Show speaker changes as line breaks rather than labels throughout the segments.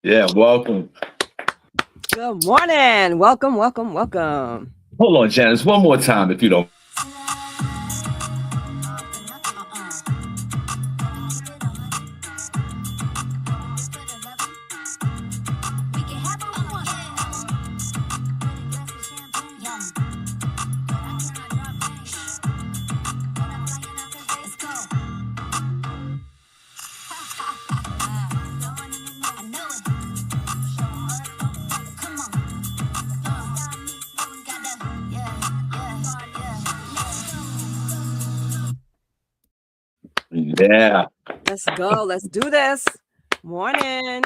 Yeah, welcome.
Good morning. Welcome, welcome, welcome.
Hold on, Janice, one more time if you don't. Yeah.
Let's go. Let's do this. Morning.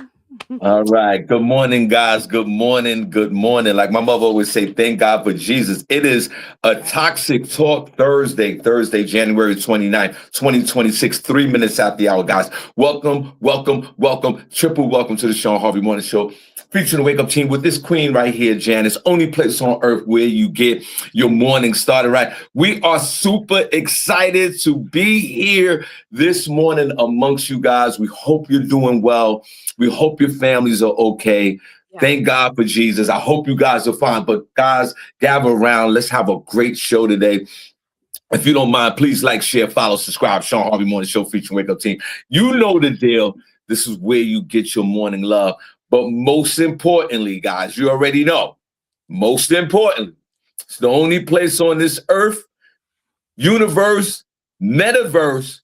All right. Good morning, guys. Good morning. Good morning. Like my mother always say, thank God for Jesus. It is a Toxic Talk Thursday, January 29th, 2026, 3 minutes after the hour, guys. Welcome, welcome, welcome. Triple welcome to the Shawn Harvey Morning Show. Featuring the Wake Up team with this queen right here, Janice. Only place on earth where you get your morning started right. We are super excited to be here this morning amongst you guys. We hope you're doing well. We hope your families are okay. Yeah. Thank God for Jesus. I hope you guys are fine. But guys, gather around. Let's have a great show today. If you don't mind, please like, share, follow, subscribe. Shawn Harvey Morning Show featuring Wake Up team. You know the deal. This is where you get your morning love. But most importantly, guys, you already know, most importantly, it's the only place on this earth, universe, metaverse,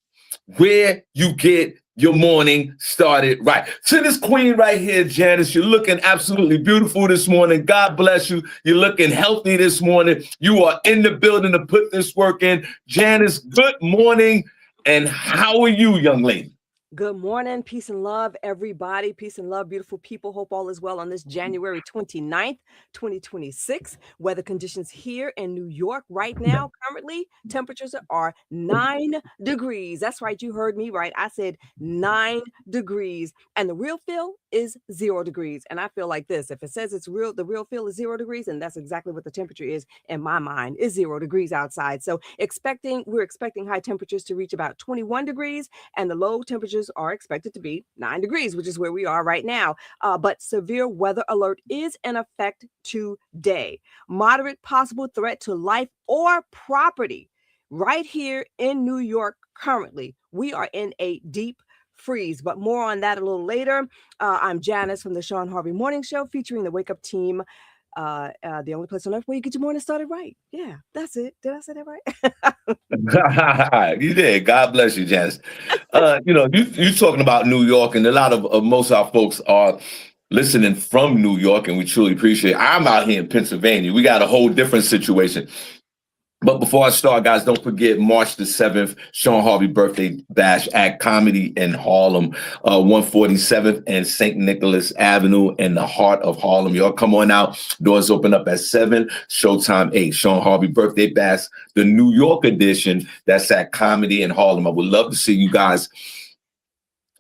where you get your morning started right. To this queen right here, Janice, you're looking absolutely beautiful this morning. God bless you. You're looking healthy this morning. You are in the building to put this work in. Janice, good morning. And how are you, young lady?
Good morning. Peace and love, everybody. Peace and love, beautiful people. Hope all is well on this January 29th, 2026. Weather conditions here in New York right now, currently, temperatures are 9 degrees. That's right. You heard me right. I said 9 degrees. And the real feel is 0 degrees. And I feel like this. If it says it's real, the real feel is 0 degrees, and that's exactly what the temperature is in my mind, is 0 degrees outside. So we're expecting high temperatures to reach about 21 degrees, and the low temperatures are expected to be 9 degrees, which is where we are right now. But severe weather alert is in effect today. Moderate possible threat to life or property. Right here in New York currently, we are in a deep freeze, but more on that a little later. I'm Janice from the Shawn Harvey Morning Show featuring the Wake Up team. The only place on earth where you get your morning started right. Yeah, that's it. Did I say that
right? You did. God bless you, Janice. You talking about New York, and a lot of most of our folks are listening from New York, and we truly appreciate it. I'm out here in Pennsylvania. We got a whole different situation. But before I start, guys, don't forget March the 7th, Shawn Harvey birthday bash at Comedy in Harlem, 147th and St. Nicholas Avenue in the heart of Harlem. Y'all come on out. Doors open up at 7, showtime 8. Shawn Harvey birthday bash, the New York edition. That's at Comedy in Harlem. I would love to see you guys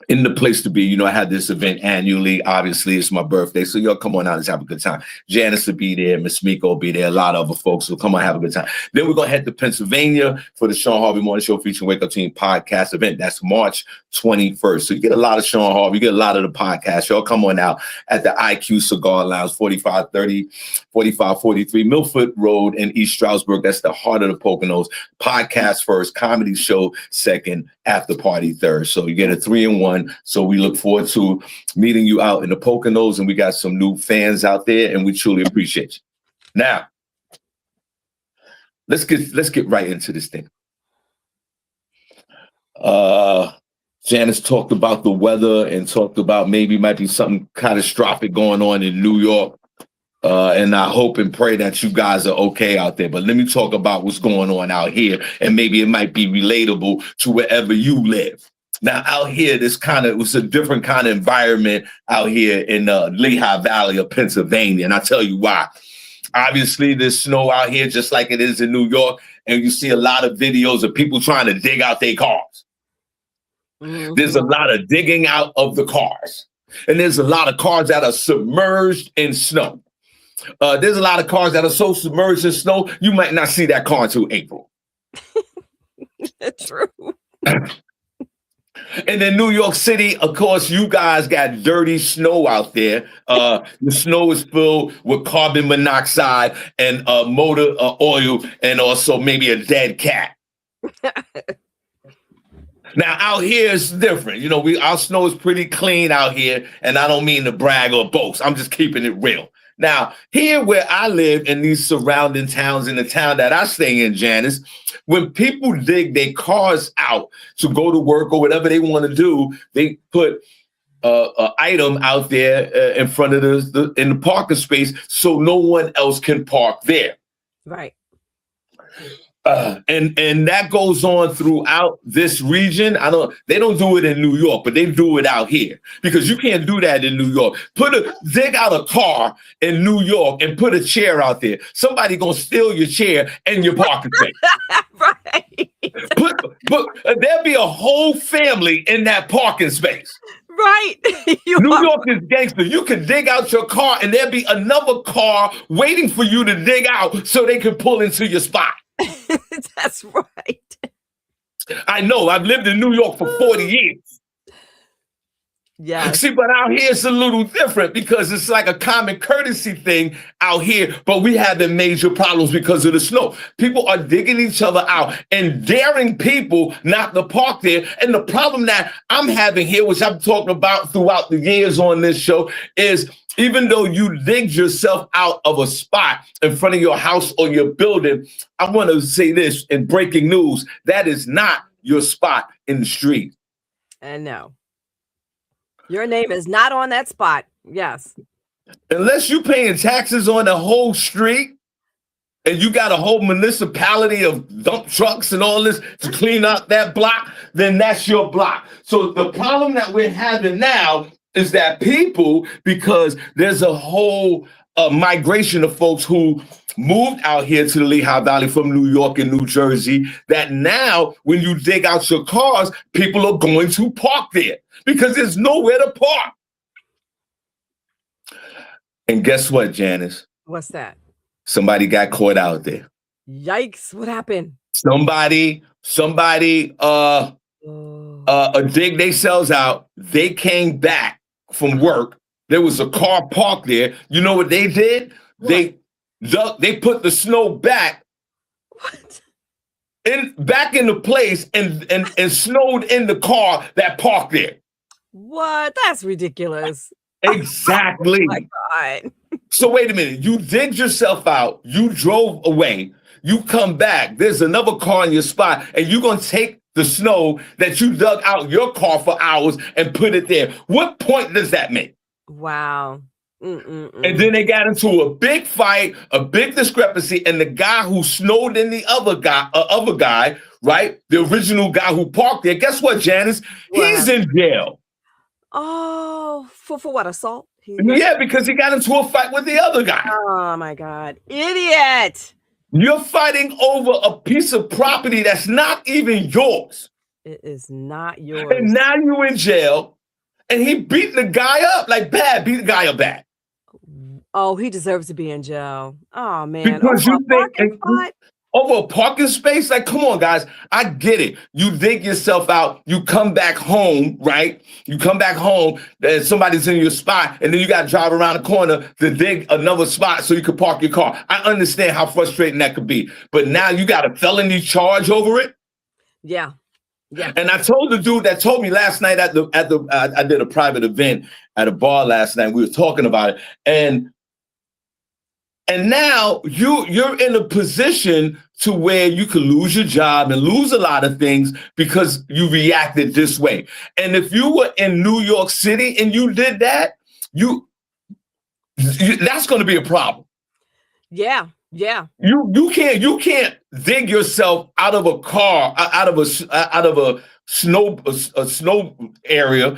in the place to be. You know, I had this event annually. Obviously, it's my birthday. So y'all come on out and have a good time. Janice will be there. Miss Miko will be there. A lot of other folks will come on, have a good time. Then we're going to head to Pennsylvania for the Shawn Harvey Morning Show featuring Wake Up Team podcast event. That's March 21st. So you get a lot of Shawn Harvey. You get a lot of the podcast. Y'all come on out at the IQ Cigar Lounge, 4543 Milford Road in East Stroudsburg. That's the heart of the Poconos. Podcast first, comedy show second, after party third. So you get a 3-in-1. So we look forward to meeting you out in the Poconos, and we got some new fans out there, and we truly appreciate you. Now, let's get right into this thing. Janice talked about the weather and talked about maybe might be something catastrophic going on in New York. And I hope and pray that you guys are okay out there. But let me talk about what's going on out here, and maybe it might be relatable to wherever you live. Now, out here, it was a different kind of environment out here in the Lehigh Valley of Pennsylvania. And I'll tell you why. Obviously, there's snow out here just like it is in New York. And you see a lot of videos of people trying to dig out their cars. Mm-hmm. There's a lot of digging out of the cars. And there's a lot of cars that are submerged in snow. There's a lot of cars that are so submerged in snow, you might not see that car until April.
True.
And in New York City, of course, you guys got dirty snow out there. The snow is filled with carbon monoxide and motor oil, and also maybe a dead cat. Now out here it's different. You know, our snow is pretty clean out here, and I don't mean to brag or boast. I'm just keeping it real. Now, here where I live in these surrounding towns, in the town that I stay in, Janice, when people dig their cars out to go to work or whatever they want to do, they put an item out there in front of in the parking space so no one else can park there.
Right.
And that goes on throughout this region. They don't do it in New York, but they do it out here because you can't do that in New York. Dig out a car in New York and put a chair out there. Somebody gonna steal your chair and your parking space.
Right.
There'll be a whole family in that parking space.
Right.
New York is gangster. You can dig out your car and there'll be another car waiting for you to dig out so they can pull into your spot.
That's right.
I know. I've lived in New York for 40 years.
Yeah.
See, but out here it's a little different because it's like a common courtesy thing out here, but we have the major problems because of the snow. People are digging each other out and daring people not to park there. And the problem that I'm having here, which I'm talking about throughout the years on this show, is even though you dig yourself out of a spot in front of your house or your building, I want to say this in breaking news, that is not your spot in the street.
And no. Your name is not on that spot. Yes.
Unless you're paying taxes on the whole street and you got a whole municipality of dump trucks and all this to clean up that block, then that's your block. So the problem that we're having now is that people, because there's a whole migration of folks who moved out here to the Lehigh Valley from New York and New Jersey, that now when you dig out your cars, people are going to park there because there's nowhere to park. And guess what, Janice?
What's that?
Somebody got caught out there.
Yikes. What happened?
Somebody dig themselves out. They came back from work. There was a car parked there. You know what they did? What? They put the snow back.
What?
Back into place and snowed in the car that parked there.
What? That's ridiculous.
Exactly.
Oh my God.
So wait a minute. You digged yourself out. You drove away. You come back. There's another car in your spot, and you're going to take the snow that you dug out your car for hours and put it there. What point does that make?
Wow.
And then they got into a big fight, a big discrepancy, and the guy who snowed in the other guy, right? The original guy who parked there. Guess what, Janice?
What?
He's in jail.
Oh, for what? Assault?
Yeah, because he got into a fight with the other guy.
Oh my God. Idiot.
You're fighting over a piece of property that's not even yours.
It is not yours.
And now you're in jail, and he beat the guy up like bad, beat the guy up bad.
Oh, he deserves to be in jail. Oh man.
Because you think over a parking space, like, come on, guys. I get it. You dig yourself out. You come back home, right? You come back home, and somebody's in your spot, and then you got to drive around the corner to dig another spot so you can park your car. I understand how frustrating that could be, but now you got a felony charge over it.
Yeah. Yeah.
And I told the dude that told me last night I did a private event at a bar last night. We were talking about it, and now you're in a position to where you could lose your job and lose a lot of things because you reacted this way. And if you were in New York City and you did that, that's going to be a problem.
Yeah. Yeah.
You can't dig yourself out of a car, out of a snow area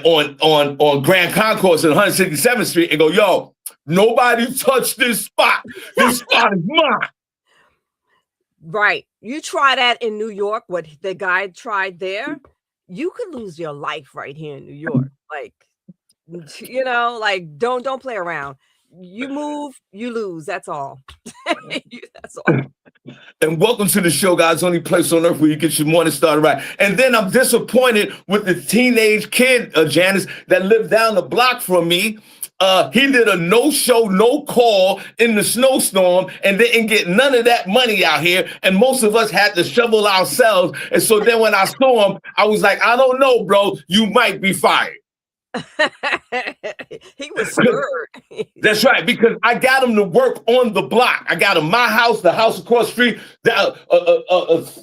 on Grand Concourse and 167th Street and go, yo, nobody touched this spot. This spot is mine.
Right. You try that in New York, what the guy tried there, you could lose your life right here in New York. Like, like don't play around. You move, you lose. That's all. That's all.
And welcome to the show, guys. Only place on earth where you get your morning started right. And then I'm disappointed with the teenage kid, Janice, that lived down the block from me. He did a no-show, no-call in the snowstorm and didn't get none of that money out here. And most of us had to shovel ourselves. And so then when I saw him, I was like, I don't know, bro. You might be fired.
He was scared.
That's right, because I got him to work on the block. I got him my house, the house across the street,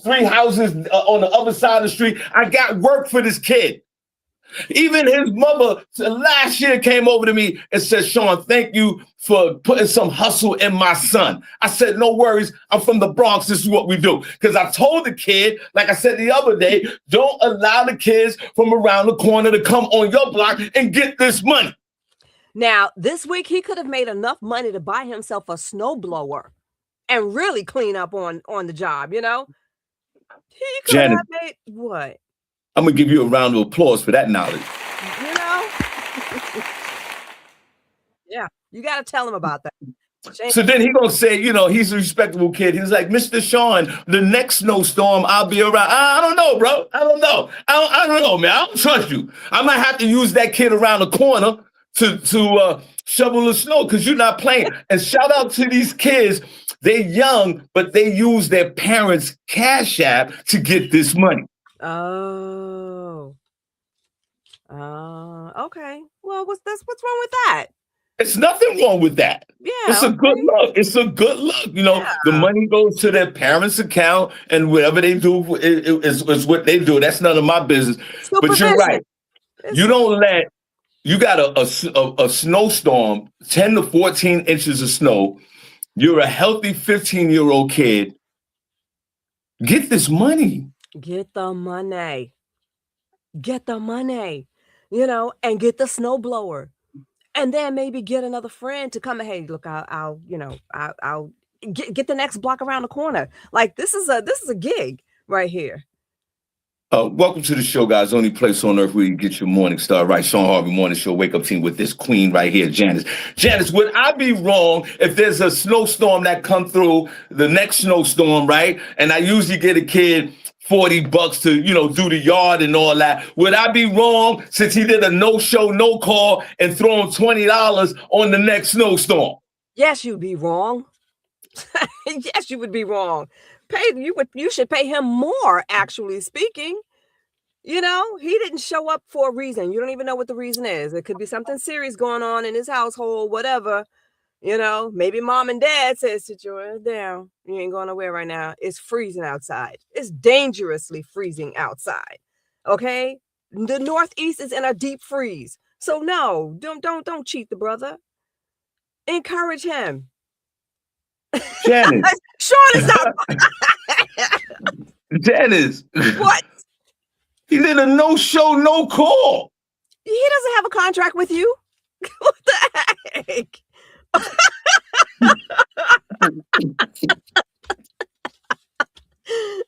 3 houses on the other side of the street. I got work for this kid. Even his mother last year came over to me and said, Shawn, thank you for putting some hustle in my son. I said, no worries. I'm from the Bronx. This is what we do. Because I told the kid, like I said the other day, don't allow the kids from around the corner to come on your block and get this money.
Now, this week, he could have made enough money to buy himself a snowblower and really clean up on the job, you know? He could have made what?
I'm going to give you a round of applause for that knowledge.
You know? Yeah, you got to tell him about that.
So then he going to say, you know, he's a respectable kid. He's like, Mr. Shawn, the next snowstorm, I'll be around. I don't know, bro. I don't know. I don't know, man. I don't trust you. I might have to use that kid around the corner to shovel the snow because you're not playing. And shout out to these kids. They're young, but they use their parents' Cash App to get this money.
Oh. Okay. Well, what's wrong with that?
It's nothing wrong with that.
Yeah.
It's a good look. It's a good look. You know, the money goes to their parents' account and whatever they do is what they do. That's none of my business. But you're right. You don't let, you got a snowstorm, 10 to 14 inches of snow. You're a healthy 15-year-old kid. Get this money.
Get the money. Get the money, you know, and get the snowblower. And then maybe get another friend to come and, hey, look, I'll get the next block around the corner. Like this is a gig right here.
Welcome to the show, guys. Only place on earth where you get your morning start right. Shawn Harvey Morning Show, Wake Up Team with this queen right here, Janice. Janice, would I be wrong if there's a snowstorm that come through, the next snowstorm, right? And I usually get a kid $40 to, you know, do the yard and all that. Would I be wrong since he did a no-show, no-call and throw him $20 on the next snowstorm?
Yes, you'd be wrong. Yes, you would be wrong. You should pay him more, actually speaking. You know, he didn't show up for a reason. You don't even know what the reason is. It could be something serious going on in his household, whatever. You know, maybe mom and dad says, sit your ass down. You ain't going nowhere right now. It's freezing outside. It's dangerously freezing outside. Okay? The Northeast is in a deep freeze. So no, don't cheat the brother. Encourage him.
Janice.
Shawn is not.
Janice.
What?
He did a no-show, no-call.
He doesn't have a contract with you. What the heck?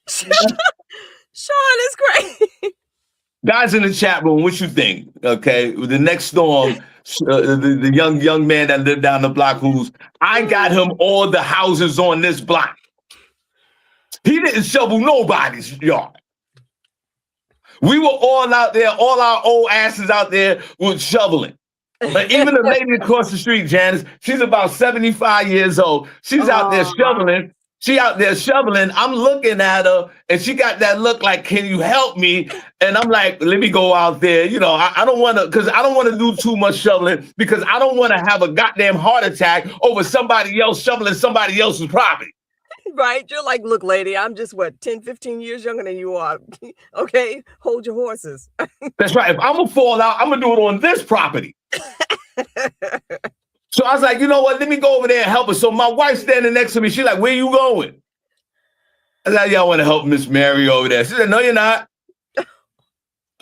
Shawn is great.
Guys in the chat room, what you think? Okay, the next storm, the young man that lived down the block I got him all the houses on this block. He didn't shovel nobody's yard. We were all out there, all our old asses out there were shoveling. But even the lady across the street, Janice, she's about 75 years old. She's out there shoveling. She out there shoveling. I'm looking at her, and she got that look like, can you help me? And I'm like, let me go out there. You know, I don't want to, because I don't want to do too much shoveling because I don't want to have a goddamn heart attack over somebody else shoveling somebody else's property.
Right? You're like, look, lady, I'm just, 10, 15 years younger than you are. Okay? Hold your horses.
That's right. If I'm going to fall out, I'm going to do it on this property. So I was like, you know what? Let me go over there and help her. So my wife's standing next to me. She's like, where you going? I said, y'all want to help Miss Mary over there. She said, no, you're not. I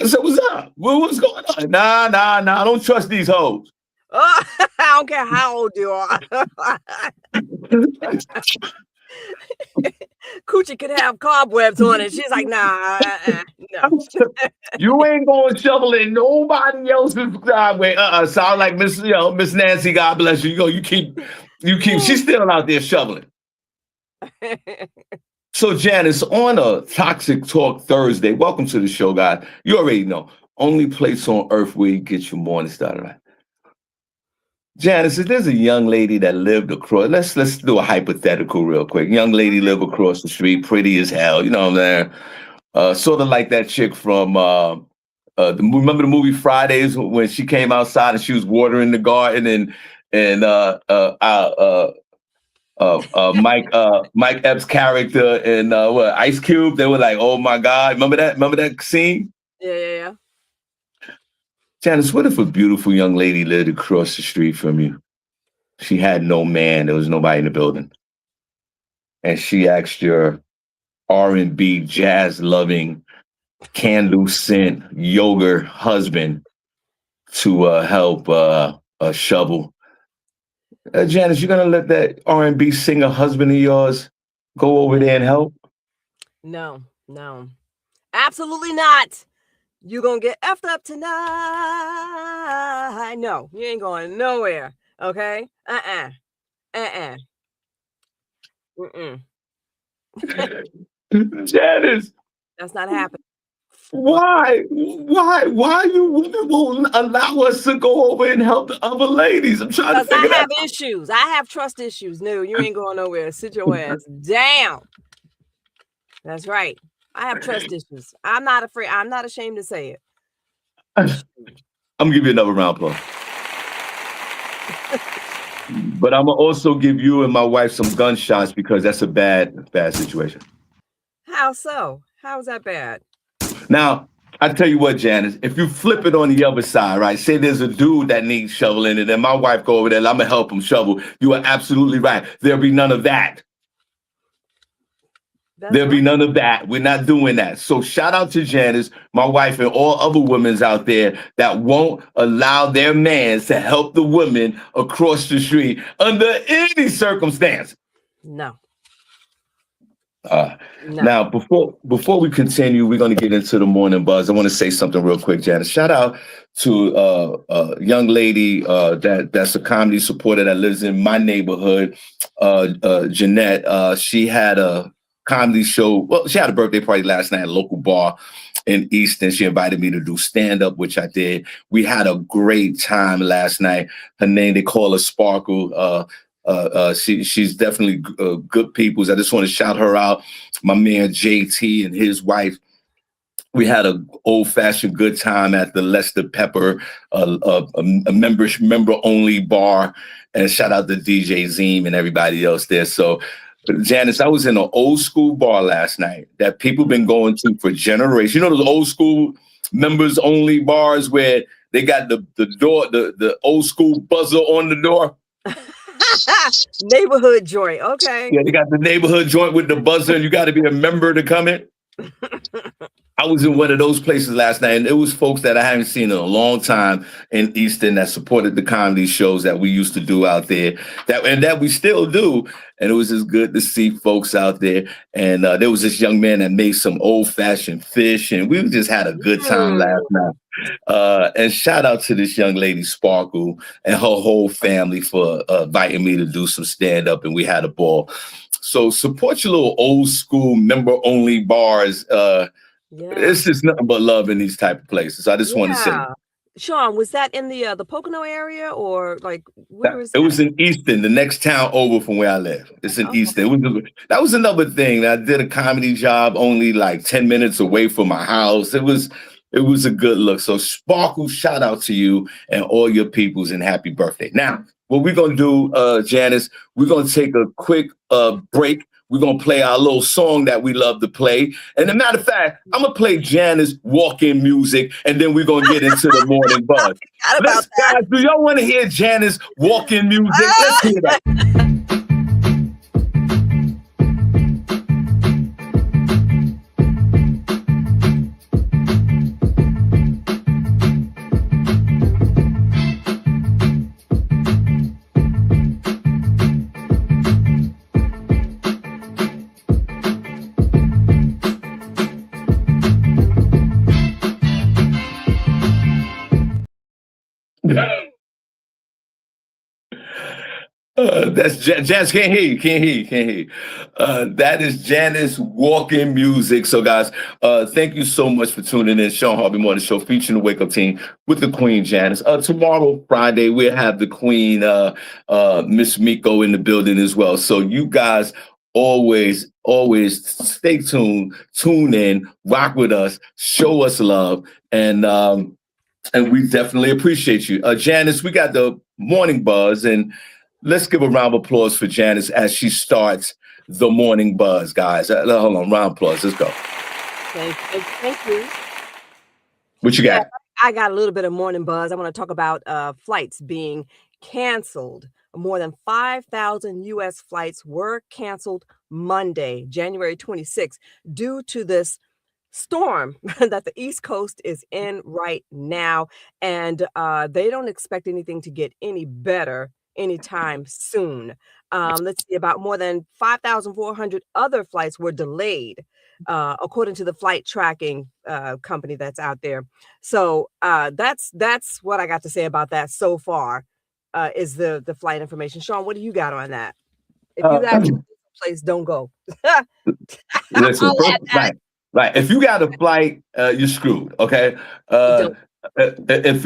said, what's up? What's going on? Nah, I don't trust these hoes.
I don't care how old you are. Coochie could have cobwebs on it. She's like, nah, no.
You ain't going shoveling nobody else's driveway. Sound like Miss Nancy, God bless you. You keep. She's still out there shoveling. So, Janice, on a Toxic Talk Thursday, welcome to the show, guys. You already know, only place on earth where you get your morning started right. Janice, if there's a young lady that lived across, let's do a hypothetical real quick. Young lady live across the street, pretty as hell, you know what I'm saying? Sort of like that chick from remember the movie Fridays when she came outside and she was watering the garden and Mike Epps' character and what Ice Cube. They were like, "Oh my God!" Remember that? Remember that scene?
Yeah.
Janice, what if a beautiful young lady lived across the street from you? She had no man. There was nobody in the building, and she asked your R&B jazz loving, candle scent yoga husband to help shovel. Janice, you gonna let that R&B singer husband of yours go over there and help?
No, absolutely not. You gonna get effed up tonight. No, you ain't going nowhere. Okay? Mm-mm.
Janice,
That's not happening.
why you women won't allow us to go over and help the other ladies? I'm trying to
Because I
figure that
have issues. I have trust issues. No, you ain't going nowhere. Sit your ass down. That's right. I have trust issues. I'm not afraid. I'm not ashamed to say it.
I'm gonna give you another round of applause. But I'm gonna also give you and my wife some gunshots because that's a bad situation.
How so? How is that bad?
Now, I tell you what, Janice, if you flip it on the other side, right? Say there's a dude that needs shoveling and then my wife go over there and I'm gonna help him shovel. You are absolutely right. There'll be none of that. There'll be none of that. We're not doing that. So shout out to Janice, my wife, and all other women out there that won't allow their man to help the women across the street under any circumstance.
No.
No. Now, before we continue, we're going to get into the morning buzz. I want to say something real quick, Janice. Shout out to a young lady that's a comedy supporter that lives in my neighborhood, Jeanette. She had a comedy show. Well, she had a birthday party last night at a local bar in Easton. She invited me to do stand-up, which I did. We had a great time last night. Her name, they call her Sparkle. She's definitely good peoples. I just want to shout her out. My man JT and his wife. We had a old-fashioned good time at the Lester Pepper, a member-only bar. And shout out to DJ Zeem and everybody else there. So, Janice, I was in an old school bar last night that people been going to for generations. You know those old school members-only bars where they got the door, the old school buzzer on the door?
Neighborhood joint. Okay.
Yeah, they got the neighborhood joint with the buzzer, and you got to be a member to come in. I was in one of those places last night, and it was folks that I haven't seen in a long time in Easton that supported the comedy shows that we used to do out there, that we still do. And it was just good to see folks out there. And there was this young man that made some old-fashioned fish, and we just had a good time last night. And shout out to this young lady, Sparkle, and her whole family for inviting me to do some stand-up, and we had a ball. So support your little old school member-only bars. It's just nothing but love in these type of places. I just want to say.
Shawn, was that in the Pocono area or like where was that?
It was in Easton, the next town over from where I live. It's in Easton. That was another thing. I did a comedy job only like 10 minutes away from my house. It was a good look. So Sparkle, shout out to you and all your peoples and happy birthday. Now, what we're going to do, Janice, we're going to take a quick break. We're going to play our little song that we love to play. And as a matter of fact, I'm going to play Janice walk-in music, and then we're going to get into the morning buzz. Guys, do y'all want to hear Janice walk-in music? Let's hear that. That's Janice. Can't hear you. Can't hear you. Can't hear you. That is Janice walking music. So, guys, thank you so much for tuning in. Shawn Harvey Morning Show featuring the Wake Up team with the Queen Janice. Tomorrow, Friday, we'll have the Queen, Miss Miko, in the building as well. So, you guys always stay tuned, tune in, rock with us, show us love, and we definitely appreciate you. Janice, we got the morning buzz, and let's give a round of applause for Janice as she starts the morning buzz, guys. Hold on, round of applause. Let's go.
Thank you.
What you
Yeah,
got?
I got a little bit of morning buzz. I want to talk about flights being canceled. More than 5,000 U.S. flights were canceled Monday, January 26th, due to this storm that the East Coast is in right now. And they don't expect anything to get any better anytime soon. Let's see, about more than 5,400 other flights were delayed, according to the flight tracking company that's out there. So that's what I got to say about that so far. Is the flight information. Shawn, what do you got on that? If you got to a place, don't go.
Listen,
I'll
first,
add that.
right. If you got a flight, you're screwed. Okay.
Don't.
If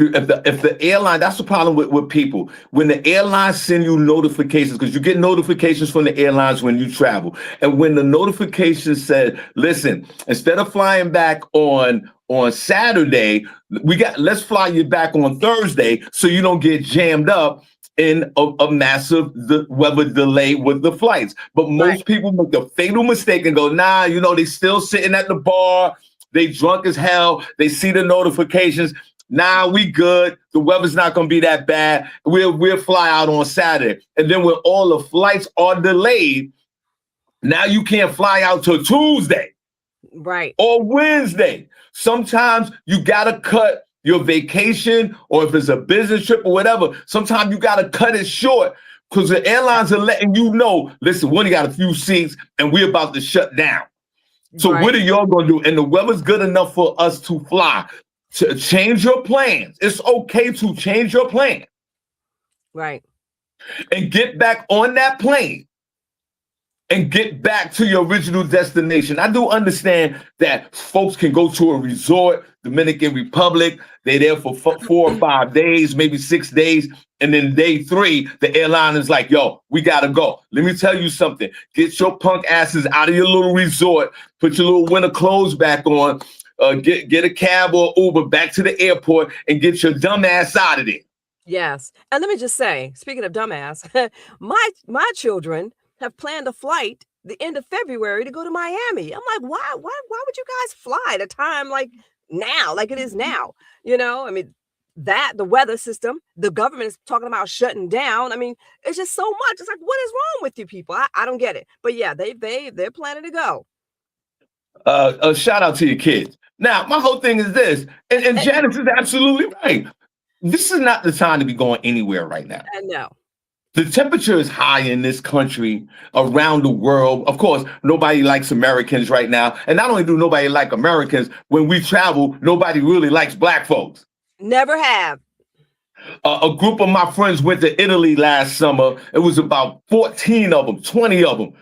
the airline, that's the problem with people. When the airlines send you notifications, because you get notifications from the airlines when you travel, and when the notification said, "Listen, instead of flying back on Saturday, let's fly you back on Thursday, so you don't get jammed up in a massive weather delay with the flights." But most people make the fatal mistake and go, "Nah, they still sitting at the bar, they drunk as hell, they see the notifications. Nah, we good. The weather's not gonna be that bad. We'll fly out on Saturday." And then when all the flights are delayed, now you can't fly out till Tuesday,
Right,
or Wednesday. Sometimes you gotta cut your vacation, or if it's a business trip or whatever, sometimes you gotta cut it short because the airlines are letting you know, listen, we only got a few seats and we're about to shut down. So what are y'all gonna do? And the weather's good enough for us to fly. To change your plans. It's okay to change your plan.
Right.
And get back on that plane and get back to your original destination. I do understand that folks can go to a resort, Dominican Republic. They're there for 4 or 5 days, maybe 6 days. And then day 3, the airline is like, "Yo, we got to go." Let me tell you something. Get your punk asses out of your little resort. Put your little winter clothes back on. Get a cab or Uber back to the airport and get your dumb ass out of there.
Yes. And let me just say, speaking of dumbass, my children have planned a flight the end of February to go to Miami. I'm like, why would you guys fly at a time like now, like it is now? I mean, the weather system, the government is talking about shutting down. I mean, it's just so much. It's like, what is wrong with you people? I don't get it. But yeah, they're planning to go.
A shout out to your kids. Now, my whole thing is this, and Janice is absolutely right. This is not the time to be going anywhere right now.
I know.
The temperature is high in this country, around the world. Of course, nobody likes Americans right now. And not only do nobody like Americans, when we travel, nobody really likes Black folks.
Never have.
A group of my friends went to Italy last summer. It was about 14 of them, 20 of them.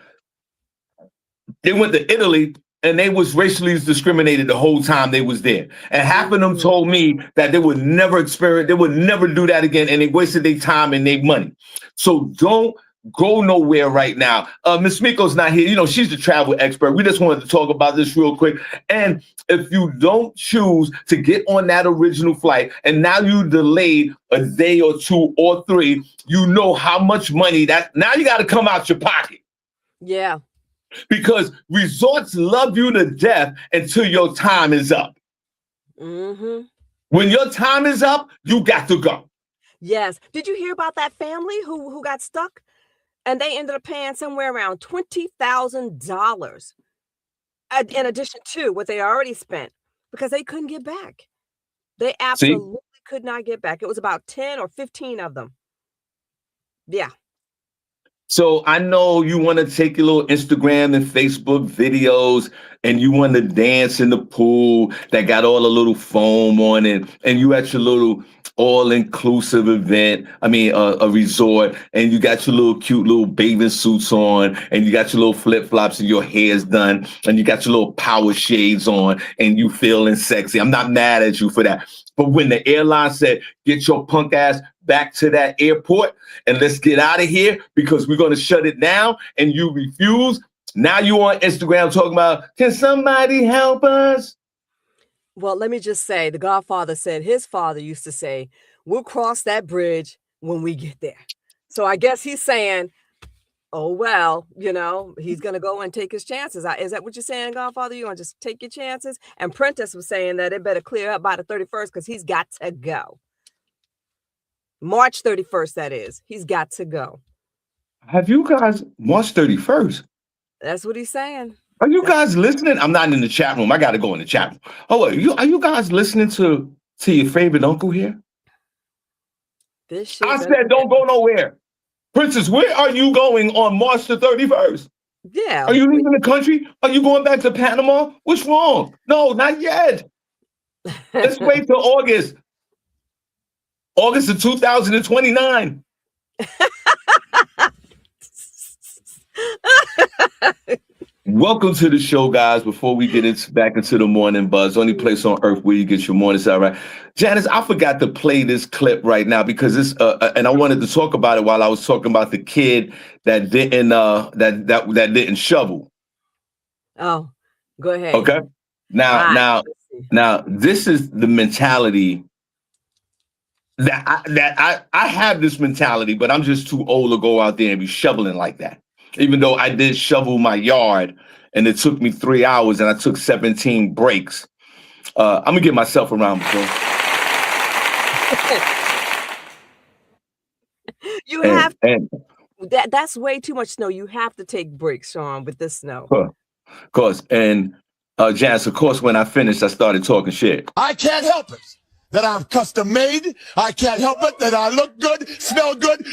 They went to Italy and they was racially discriminated the whole time they was there. And half of them told me that they would never do that again, and they wasted their time and their money. So don't go nowhere right now. Miss Miko's not here. She's the travel expert. We just wanted to talk about this real quick. And if you don't choose to get on that original flight, and now you delayed a day or 2 or 3, you know how much money now you got to come out your pocket.
Yeah.
Because resorts love you to death until your time is up.
Mm-hmm.
When your time is up, you got to go.
Yes. Did you hear about that family who got stuck? And they ended up paying somewhere around $20,000 in addition to what they already spent because they couldn't get back. They absolutely could not get back. It was about 10 or 15 of them. Yeah.
So I know you want to take your little Instagram and Facebook videos and you want to dance in the pool that got all the little foam on it, and you at your little all-inclusive event. I mean, a resort, and you got your little cute little bathing suits on, and you got your little flip-flops, and your hair's done, and you got your little power shades on, and you feeling sexy. I'm not mad at you for that. But when the airline said, get your punk ass back to that airport and let's get out of here because we're going to shut it down, and you refuse, now you on Instagram talking about, can somebody help us?
Well, let me just say, the Godfather said his father used to say, we'll cross that bridge when we get there. So I guess he's saying, oh, well, he's going to go and take his chances. Is that what you're saying, Godfather? You're going to just take your chances? And Prentice was saying that it better clear up by the 31st because he's got to go. March 31st, that is. He's got to go.
Have you guys, March 31st?
That's what he's saying.
Are you guys listening? I'm not in the chat room. I got to go in the chat room. Oh, are you guys listening to your favorite uncle here? I said, don't go nowhere. Princess, where are you going on March the 31st?
Yeah.
Are you leaving the country? Are you going back to Panama? What's wrong? No, not yet. Let's wait till August. August of 2029. Welcome to the show, guys. Before we get back into the morning buzz, only place on earth where you get your morning sound right. Janice, I forgot to play this clip right now because it's and I wanted to talk about it while I was talking about the kid that didn't that didn't shovel.
Oh, go ahead.
Okay. Now, this is the mentality that I have this mentality, but I'm just too old to go out there and be shoveling like that. Even though I did shovel my yard and it took me 3 hours and I took 17 breaks. I'm gonna give myself a round of applause.
That's way too much snow. You have to take breaks, Shawn, with this snow.
Of course. And Janice, of course, when I finished, I started talking shit.
I can't help it that I'm custom made. I can't help it that I look good, smell good,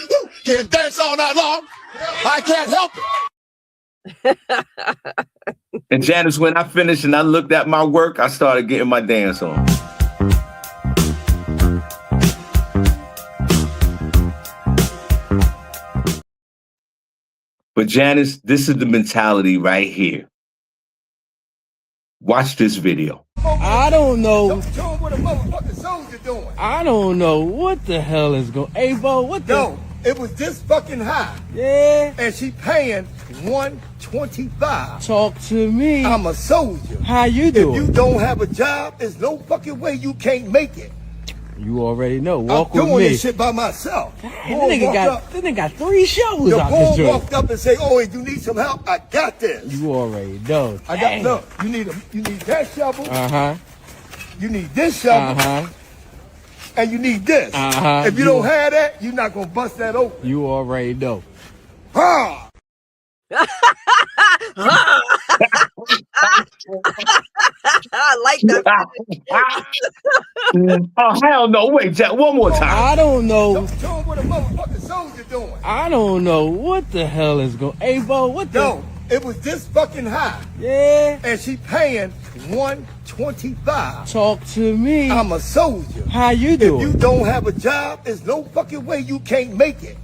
can dance all night long. I can't help
it. And Janice, when I finished and I looked at my work, I started getting my dance on. But Janice, this is the mentality right here. Watch this video.
I don't know.
Show them what a motherfucking soldier doing.
I don't know what the hell is going. Hey, Bo, what the?
No, it was this fucking high.
Yeah.
And she paying $125.
Talk to me.
I'm a soldier.
How you doing?
If you don't have a job, there's no fucking way you can't make it.
You already know. Walk with me.
I'm doing this shit by myself.
This nigga got 3 shovels out this joint.
Walked up and say, "Oh, you need some help? I got this."
You already know.
I got look. You need that shovel. You need this shovel. And you need this. If you don't have that, you're not gonna bust that open.
You already know.
Ha!
I like that.
Oh, hell no. Wait, Jack, one more time.
I don't know.
Show them what a motherfucking soldier doing.
I don't know what the hell is going. Hey, Bo, what the?
No, it was this fucking high.
Yeah.
And she paying $125.
Talk to me.
I'm a soldier.
How you doing?
If you don't have a job, there's no fucking way you can't make it.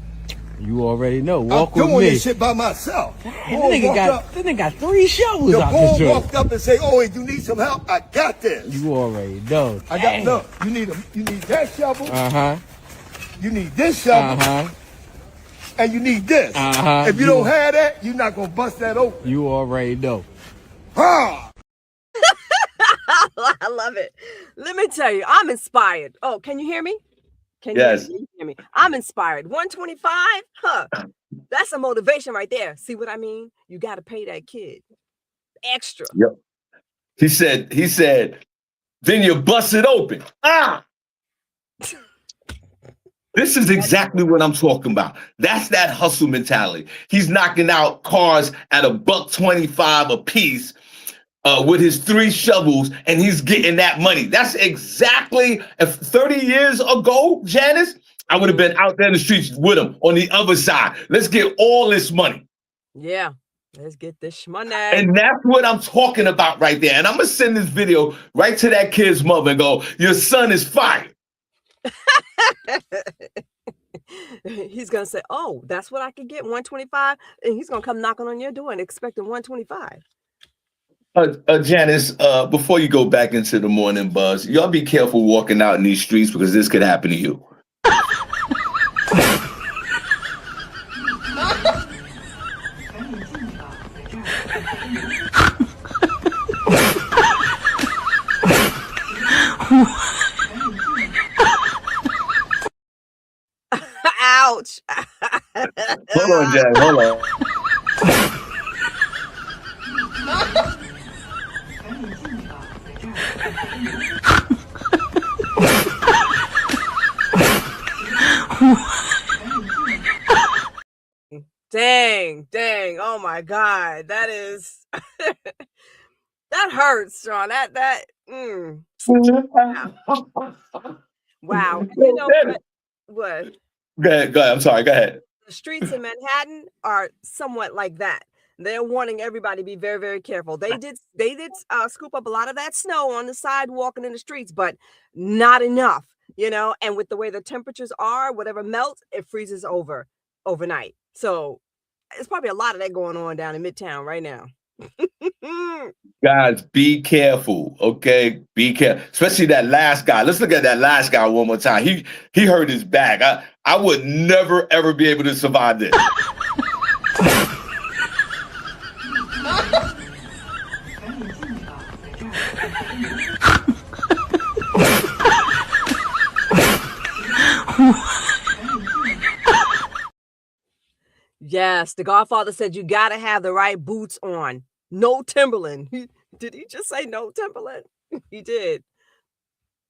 You already know. Walk with me.
I'm doing this shit by myself.
This nigga got 3 shovels out this joint.
Walked up and say, "Oh, if you need some help, I got this."
You already know.
I got look. You need that shovel. You need this shovel. And you need this. If you don't have that, you're not gonna bust that open.
You already know.
Ha!
I love it. Let me tell you, I'm inspired. Oh, can you hear me?
Yes.
You hear me? I'm inspired. 125? Huh. That's a motivation right there. See what I mean? You got to pay that kid extra.
Yep. He said, then you bust it open. This is exactly what I'm talking about. That's that hustle mentality. He's knocking out cars at $1.25 a piece with his 3 shovels, and he's getting that money. That's exactly, if 30 years ago, Janice, I would have been out there in the streets with him on the other side. Let's get all this money.
Yeah, let's get this money.
And that's what I'm talking about right there. And I'm going to send this video right to that kid's mother and go, your son is fired.
He's gonna say, "Oh, that's what I could get, 125," and he's gonna come knocking on your door and expecting 125.
Janice, before you go back into the morning buzz, y'all be careful walking out in these streets because this could happen to you.
Ouch.
Hold on, Janice. Hold on.
Dang. Oh my God. That is that hurts, Shawn. Wow. You know what?
Go ahead. I'm sorry. Go ahead.
The streets in Manhattan are somewhat like that. They're warning everybody to be very, very careful. They did scoop up a lot of that snow on the sidewalk and in the streets, but not enough, and with the way the temperatures are, whatever melts, it freezes over overnight. So it's probably a lot of that going on down in Midtown right now.
Guys, be careful, okay? Be careful, especially that last guy. Let's look at that last guy one more time. He hurt his back. I would never ever be able to survive this.
Yes, the Godfather said you got to have the right boots on. No Timberland. Did he just say no Timberland? He did.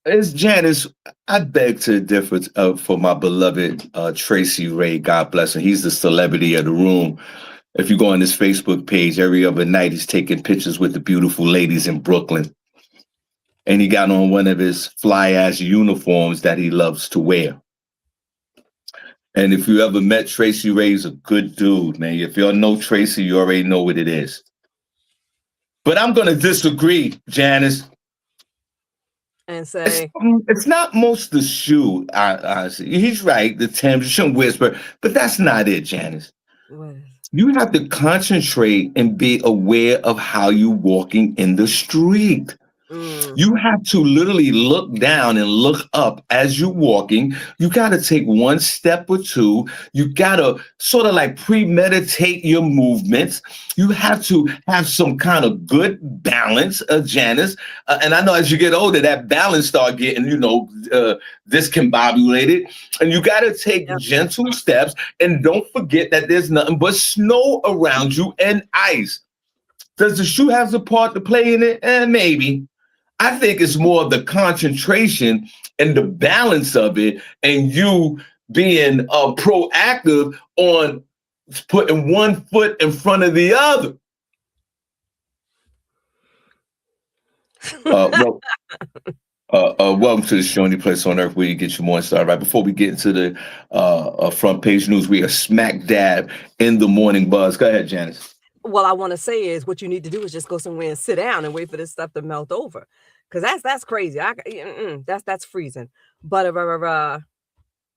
It's Janice. I beg to differ for my beloved Tracy Ray. God bless him. He's the celebrity of the room. If you go on his Facebook page, every other night he's taking pictures with the beautiful ladies in Brooklyn. And he got on one of his fly-ass uniforms that he loves to wear. And if you ever met Tracy Ray, he's a good dude, man. If y'all know Tracy, you already know what it is. But I'm going to disagree, Janice.
And say
it's not most the shoe. He's right. The Timbs, you shouldn't whisper, but that's not it, Janice.
What?
You have to concentrate and be aware of how you're walking in the street. You have to literally look down and look up as you're walking. You got to take one step or two. You got to sort of like premeditate your movements. You have to have some kind of good balance, Janice. And I know as you get older, that balance start getting, discombobulated. And you got to take gentle steps. And don't forget that there's nothing but snow around you and ice. Does the shoe have a part to play in it? Maybe. I think it's more of the concentration and the balance of it, and you being proactive on putting one foot in front of the other. Welcome to the show, only place on earth where you get your morning started. Right before we get into the front page news, we are smack dab in the morning buzz. Go ahead, Janice.
What I want to say is what you need to do is just go somewhere and sit down and wait for this stuff to melt over. Because that's crazy. That's freezing. But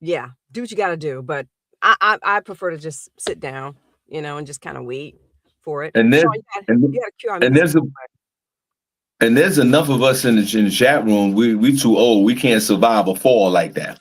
yeah, do what you got to do. But I prefer to just sit down, and just kind of wait for it.
And there's enough of us in the chat room. We too old. We can't survive a fall like that.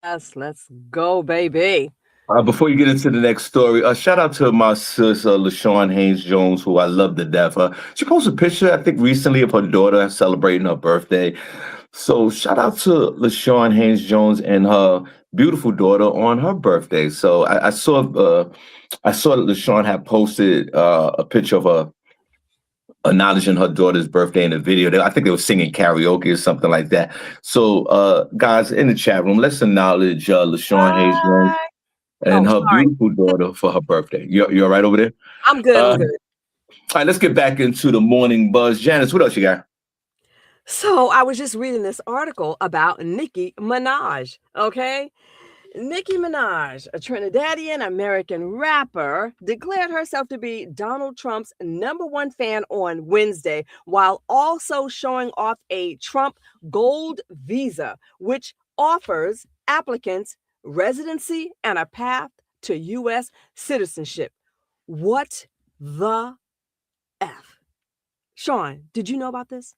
Yes, let's go, baby.
Before you get into the next story, shout out to my sis, LaShawn Haynes-Jones, who I love to death. She posted a picture, I think, recently of her daughter celebrating her birthday. So shout out to LaShawn Haynes-Jones and her beautiful daughter on her birthday. So I saw that LaShawn had posted a picture of acknowledging her daughter's birthday in the video. I think they were singing karaoke or something like that. So, guys, in the chat room, let's acknowledge LaShawn Hayes and her beautiful daughter for her birthday. You all right over there?
I'm good. I'm good.
All right, let's get back into the morning buzz. Janice, what else you got?
So I was just reading this article about Nicki Minaj, okay? Nicki Minaj, a Trinidadian American rapper, declared herself to be Donald Trump's #1 fan on Wednesday, while also showing off a Trump Gold visa, which offers applicants residency and a path to U.S. citizenship. What the F? Sean, did you know about this?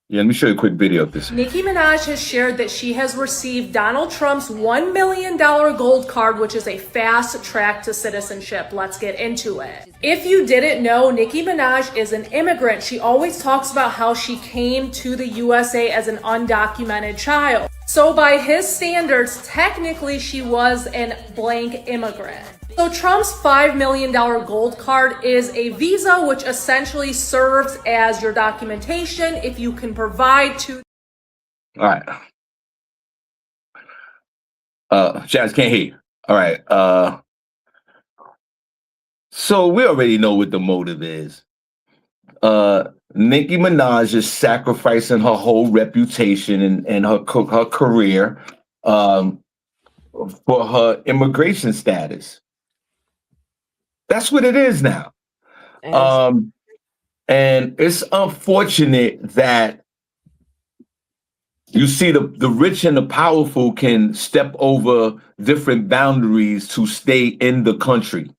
Yeah, let me show you a quick video of this.
Nicki Minaj has shared that she has received Donald Trump's $1 million gold card, which is a fast track to citizenship. Let's get into it. If you didn't know, Nicki Minaj is an immigrant. She always talks about how she came to the USA as an undocumented child. So by his standards, technically she was an blank immigrant. So Trump's $5 million gold card is a visa which essentially serves as your documentation if you can provide to.
All right. Jazz, can't hear you. All right. So we already know what the motive is. Nicki Minaj is sacrificing her whole reputation and her career for her immigration status. That's what it is now. And it's unfortunate that you see the rich and the powerful can step over different boundaries to stay in the country.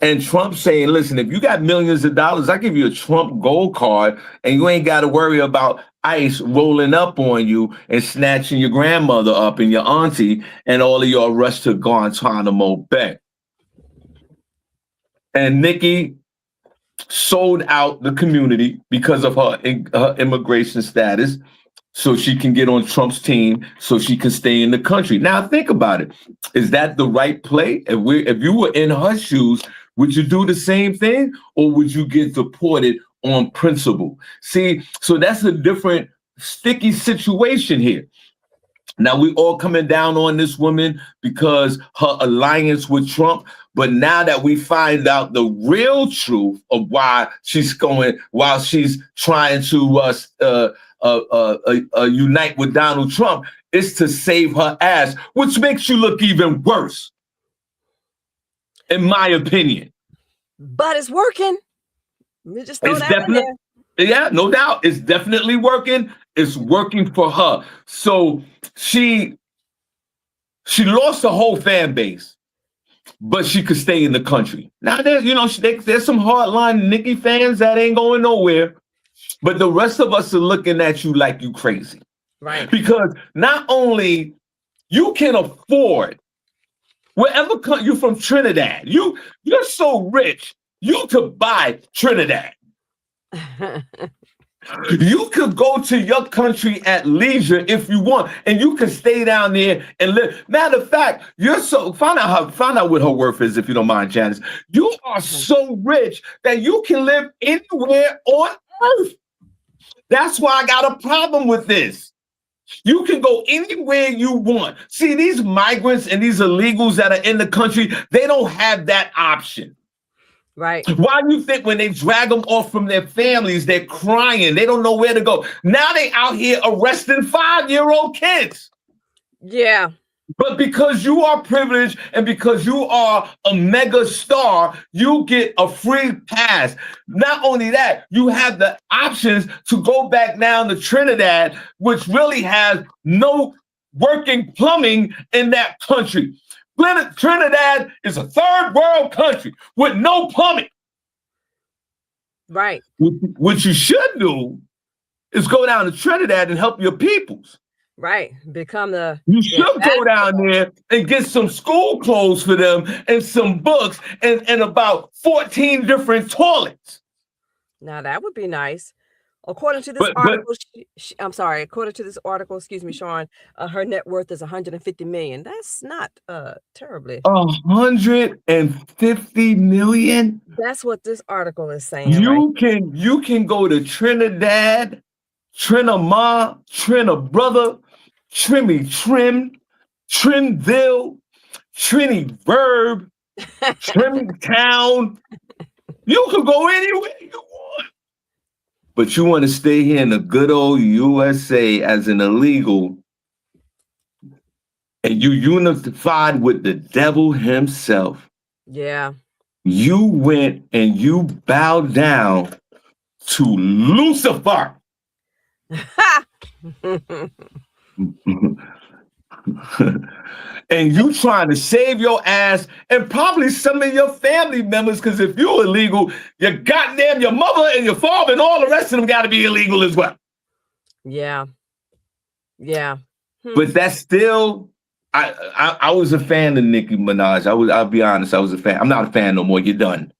And Trump saying, listen, if you got millions of dollars, I give you a Trump gold card and you ain't got to worry about ICE rolling up on you and snatching your grandmother up and your auntie and all of y'all rush to Guantanamo Bay. And Nicki sold out the community because of her immigration status so she can get on Trump's team so she can stay in the country. Now, think about it. Is that the right play? If you were in her shoes, would you do the same thing or would you get deported on principle? See, so that's a different sticky situation here. Now, we all coming down on this woman because her alliance with Trump. But now that we find out the real truth of why she's trying to unite with Donald Trump, is to save her ass, which makes you look even worse, in my opinion.
But it's working. Just throw that in there.
Yeah, no doubt. It's definitely working. It's working for her. So she lost the whole fan base, but she could stay in the country. Now there's some hardline Nicki fans that ain't going nowhere, but the rest of us are looking at you like you crazy.
Right.
Because not only you can afford wherever you're from, Trinidad, you're so rich, you could buy Trinidad. You could go to your country at leisure if you want, and you can stay down there and live. Matter of fact, find out what her worth is, if you don't mind, Janice. You are so rich that you can live anywhere on earth. That's why I got a problem with this. You can go anywhere you want. See, these migrants and these illegals that are in the country, they don't have that option.
Right.
Why do you think when they drag them off from their families, they're crying? They don't know where to go. Now they out here arresting 5-year-old kids.
Yeah.
But because you are privileged and because you are a mega star, you get a free pass. Not only that, you have the options to go back down to Trinidad, which really has no working plumbing in that country. Trinidad is a third world country with no plumbing.
Right.
What you should do is go down to Trinidad and help your peoples.
Right.
You should go down there and get some school clothes for them and some books and about 14 different toilets.
Now that would be nice. According to this article, I'm sorry. According to this article, excuse me, Shawn, her net worth is 150 million. That's not terribly.
150 million.
That's what this article is saying.
You can go to Trinidad, Trinama, Brother, Trimmy Trim, Trimville, Trini Verb, Trim Town. You could go anywhere you want. But you want to stay here in the good old USA as an illegal, and you unified with the devil himself.
Yeah.
You went and you bowed down to Lucifer. And you trying to save your ass and probably some of your family members, because if you're illegal, your mother and your father and all the rest of them got to be illegal as well.
Yeah. Yeah.
But that's still, I was a fan of Nicki Minaj. I'll be honest, I was a fan. I'm not a fan no more. You're done.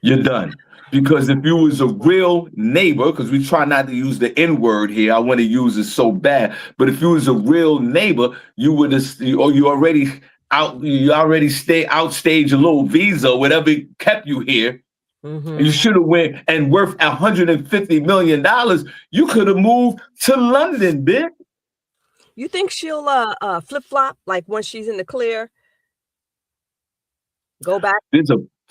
You're done. Because if you was a real neighbor, because we try not to use the N-word here, I want to use it so bad. But if you was a real neighbor, you would have, or you already outstage a little visa, whatever kept you here. Mm-hmm. You should have went and worth $150 million. You could have moved to London, bitch.
You think she'll flip flop like once she's in the clear? Go back.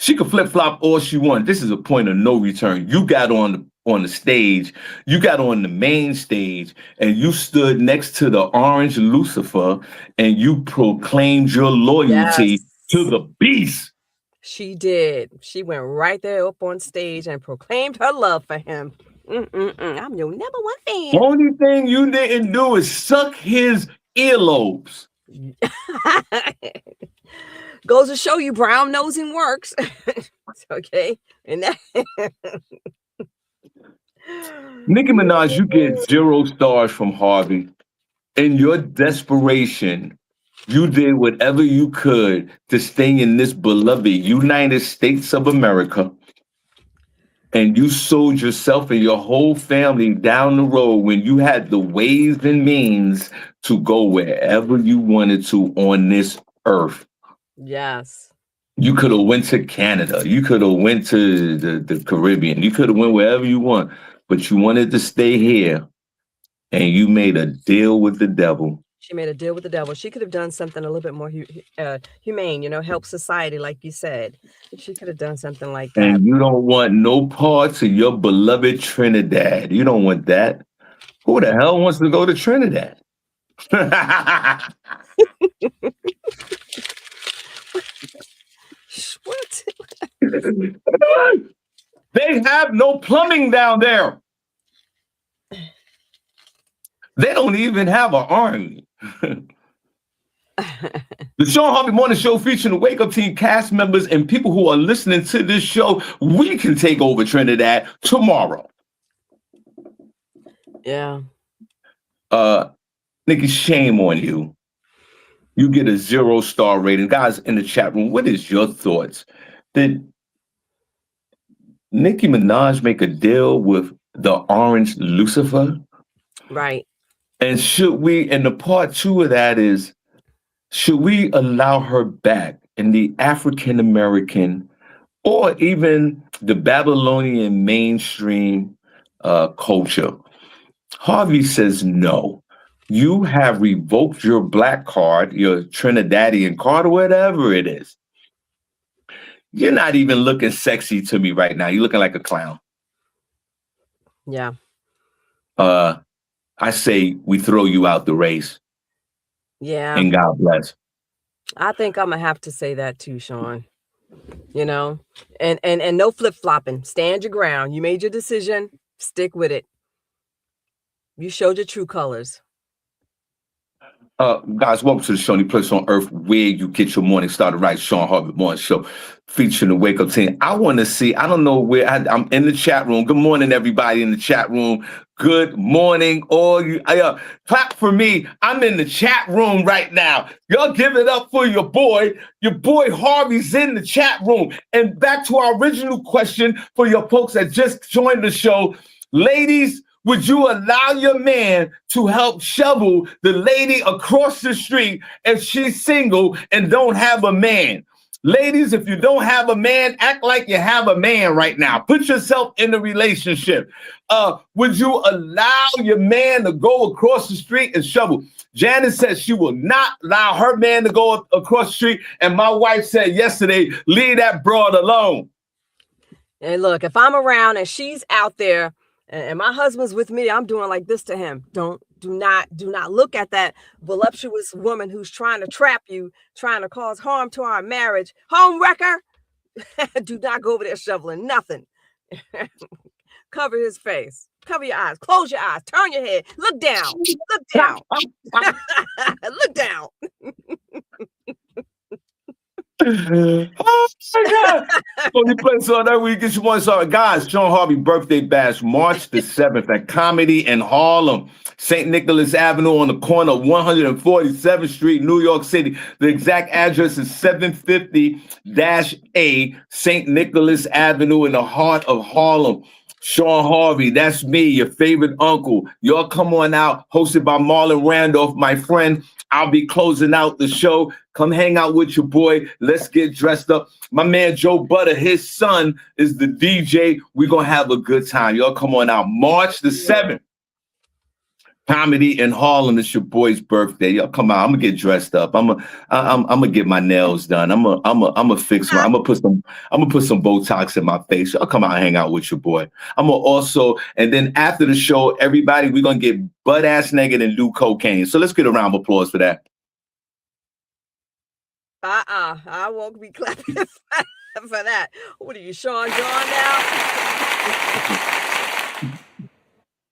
She could flip flop all she wants. This is a point of no return. You got on the stage, you got on the main stage, and you stood next to the orange Lucifer, and you proclaimed your loyalty to the beast.
She did. She went right there up on stage and proclaimed her love for him. I'm your number one fan.
The only thing you didn't do is suck his earlobes.
Goes to show you brown nosing works. Okay. And that
Nicki Minaj, you get 0 stars from Harvey. In your desperation, you did whatever you could to stay in this beloved United States of America. And you sold yourself and your whole family down the road when you had the ways and means to go wherever you wanted to on this earth.
Yes.
You could have went to Canada. You could have went to the Caribbean. You could have went wherever you want, but you wanted to stay here, and you made a deal with the devil.
She made a deal with the devil. She could have done something a little bit more humane, help society, like you said. She could have done something like that.
And you don't want no parts of your beloved Trinidad. You don't want that. Who the hell wants to go to Trinidad?
What?
They have no plumbing down there. They don't even have an army. The Shawn Harvey Morning Show featuring the Wake Up Team cast members and people who are listening to this show. We can take over Trinidad tomorrow.
Yeah.
Nikki, shame on you. You get a 0 star rating. Guys in the chat room, what is your thoughts? Did Nicki Minaj make a deal with the orange Lucifer?
Right.
And and the part 2 of that is, should we allow her back in the African American or even the Babylonian mainstream culture? Harvey says no. You have revoked your black card, your Trinidadian card, or whatever it is. You're not even looking sexy to me right now. You're looking like a clown.
Yeah.
I say we throw you out the race.
Yeah.
And God bless.
I think I'm gonna have to say that too, Shawn. And no flip-flopping. Stand your ground. You made your decision. Stick with it. You showed your true colors.
Guys, welcome to the show, the place on earth where you get your morning started right. Shawn Harvey Morning Show featuring the Wake Up Team. I want to see, I don't know where, I'm in the chat room. Good morning, everybody in the chat room. Good morning, all you. Clap for me. I'm in the chat room right now. Y'all give it up for your boy. Your boy Harvey's in the chat room. And back to our original question for your folks that just joined the show. Ladies, would you allow your man to help shovel the lady across the street if she's single and don't have a man? Ladies, if you don't have a man, act like you have a man right now. Put yourself in a relationship. Would you allow your man to go across the street and shovel? Janice says she will not allow her man to go across the street. And my wife said yesterday, leave that broad alone.
And look, if I'm around and she's out there and my husband's with me, I'm doing like this to him. Do not look at that voluptuous woman who's trying to trap you, trying to cause harm to our marriage. Home wrecker. Do not go over there shoveling nothing. Cover his face. Cover your eyes. Close your eyes. Turn your head. Look down. Look down. Look down.
Oh my God. Only place on every week. Get you one song. Guys, Shawn Harvey birthday bash, March the 7th at Comedy in Harlem, St. Nicholas Avenue on the corner of 147th Street, New York City. The exact address is 750-A St. Nicholas Avenue in the heart of Harlem. Shawn Harvey, that's me, your favorite uncle. Y'all come on out, hosted by Marlon Randolph, my friend. I'll be closing out the show. Come hang out with your boy. Let's get dressed up. My man Joe Butter, his son is the DJ. We're going to have a good time. Y'all come on out. March the 7th. Comedy in Harlem. It's your boy's birthday. Y'all come out. I'm gonna get dressed up. I'm gonna get my nails done. I'm gonna fix my. I'm gonna put some Botox in my face. Y'all come out and hang out with your boy. I'm gonna also, and then after the show, everybody, we're gonna get butt ass naked and do cocaine. So let's get a round of applause for that.
I won't be clapping for that. What are you, Sean John now?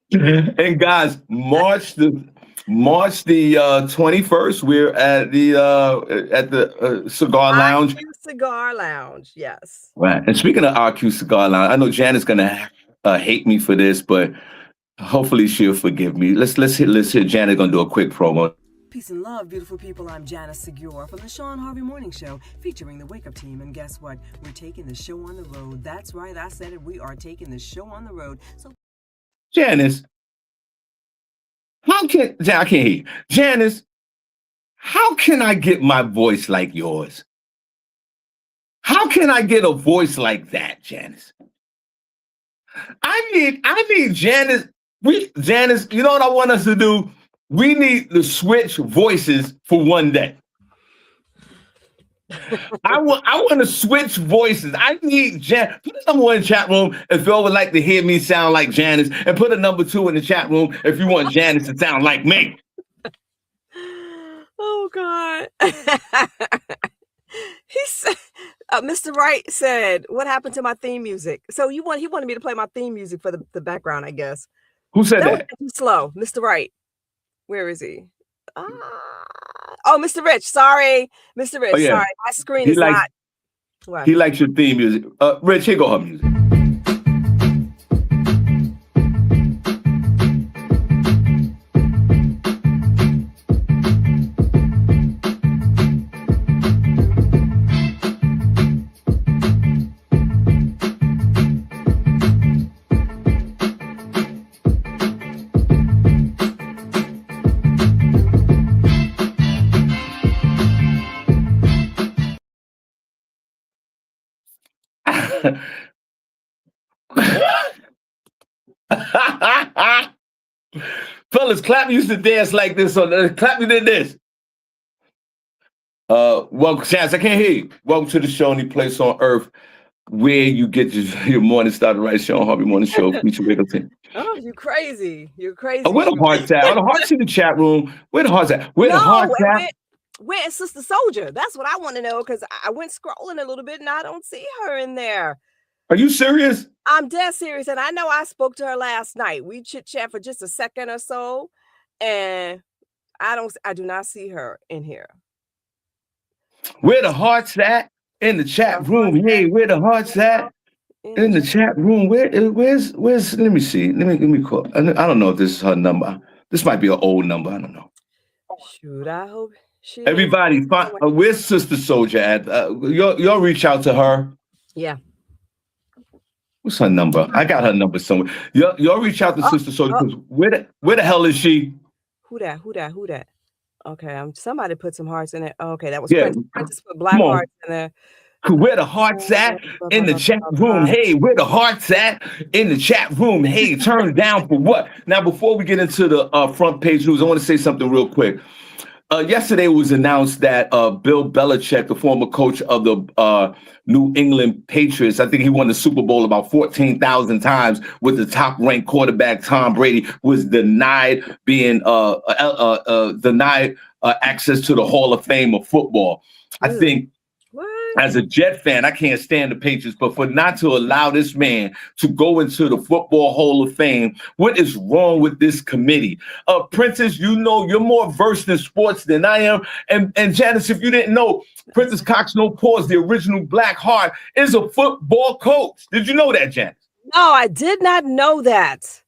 And guys, March the 21st, we're at the Cigar Lounge.
RQ Cigar Lounge, yes.
Right. And speaking of RQ Cigar Lounge, I know Janice gonna hate me for this, but hopefully she'll forgive me. Let's hear Janice gonna do a quick promo.
Peace and love, beautiful people. I'm Janice Segure from the Shawn Harvey Morning Show, featuring the Wake Up team. And guess what? We're taking the show on the road. That's right, I said it. We are taking the show on the road. So,
Janice, I can't hear you. Janice, how can I get my voice like yours? How can I get a voice like that, Janice? I need Janice. Janice, you know what I want us to do? We need to switch voices for one day. I want to switch voices. I need Janice. Put a number 1 in the chat room if you would like to hear me sound like Janice, and put a number 2 in the chat room if you want Janice to sound like me.
Oh God. He said, Mr. Wright said, "What happened to my theme music?" So he wanted me to play my theme music for the background, I guess.
Who said that?
Was too slow, Mr. Wright. Where is he? Oh, Mr. Rich. Sorry, Mr. Rich. Oh, yeah. Sorry, my screen is not. What?
He likes your theme music. Rich, here go her music. Fellas, Clap used to dance like this. Clap, you did this. Welcome, Chance. I can't hear you. Welcome to the show, only place on earth where you get your morning started right. Shawn Harvey Morning Show. Meet your Wake Up team.
Oh, you crazy. You're crazy.
Where the hearts at? The hearts in the chat room. Where the hearts at? Where the hearts at?
Where is Sister Soldier? That's what I want to know, because I went scrolling a little bit and I don't see her in there.
Are you serious?
I'm dead serious. And I know I spoke to her last night. We chit-chat for just a second or so. And I do not see her in here.
Where the hearts at? In the chat room. Hey, where the hearts at? In the chat room. Where's let me see. Let me call. I don't know if this is her number. This might be an old number. I don't know.
Shoot, I hope she
everybody find where's Sister Soldier at? Y'all reach out to her.
Yeah.
What's her number? I got her number somewhere. Y'all reach out to Sister Soul because where the hell is she?
Who that? Okay, somebody put some hearts in it. Okay, that was
Yeah,
Princess. Princess put
come
black
on.
hearts in there.
Where the hearts at in the chat room? Hey, where the hearts at in the chat room? Hey, turn down for what? Now, before we get into the front page news, I want to say something real quick. Yesterday it was announced that Bill Belichick, the former coach of the New England Patriots, I think he won the Super Bowl about 14,000 times with the top-ranked quarterback Tom Brady, was denied access to the Hall of Fame of football. I think as a Jet fan, I can't stand the Patriots, but for not to allow this man to go into the Football Hall of Fame, what is wrong with this committee? Princess, you know, you're more versed in sports than I am. And Janice, if you didn't know, Princess Cox No Pause, the original Black Heart, is a football coach. Did you know that, Janice?
No, I did not know that.